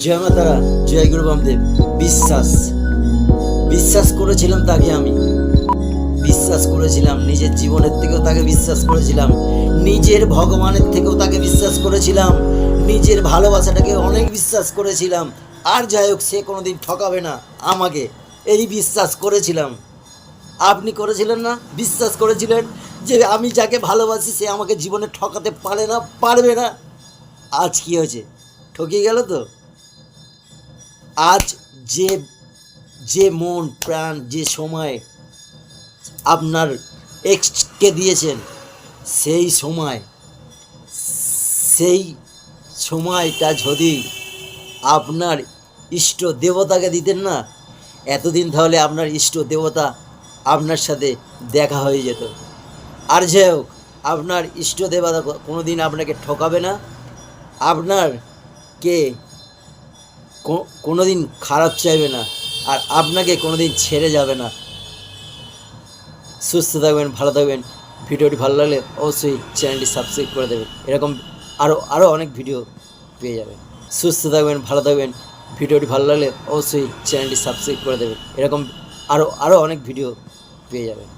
জয় মা তারা, জয় গুরু বামদেব। বিশ্বাস বিশ্বাস করেছিলাম তাকে, আমি বিশ্বাস করেছিলাম, নিজের জীবনের থেকেও তাকে বিশ্বাস করেছিলাম, নিজের ভগবানের থেকেও তাকে বিশ্বাস করেছিলাম, নিজের ভালোবাসাটাকে অনেক বিশ্বাস করেছিলাম। আর যাই হোক, সে কোনোদিন ঠকাবে না আমাকে, এই বিশ্বাস করেছিলাম। আপনি করেছিলেন না? বিশ্বাস করেছিলেন যে আমি যাকে ভালোবাসি সে আমাকে জীবনে ঠকাতে পারে না, পারবে না। আজ কি হয়েছে? ঠকিয়ে গেল তো। আজ যে যে মন প্রাণ, যে সময় আপনার এক্সকে দিয়েছেন, সেই সময় সেই সময়টা যদি আপনার ইষ্ট দেবতাকে দিতেন না, এতদিন তাহলে আপনার ইষ্ট দেবতা আপনার সাথে দেখা হয়ে যেত। আর যাই হোক, আপনার ইষ্ট দেবতা কোনো দিন আপনাকে ঠকাবে না, আপনার কে কোনো দিন খারাপ চাইবে না, আর আপনাকে কোনো দিন ছেড়ে যাবে না। সুস্থ থাকবেন, ভালো থাকবেন। ভিডিওটি ভালো লাগলে অবশ্যই চ্যানেলটি সাবস্ক্রাইব করে দেবেন, এরকম আরও অনেক ভিডিও পেয়ে যাবেন। সুস্থ থাকবেন, ভালো থাকবেন। ভিডিওটি ভালো লাগলে অবশ্যই চ্যানেলটি সাবস্ক্রাইব করে দেবেন, এরকম আরও অনেক ভিডিও পেয়ে যাবেন।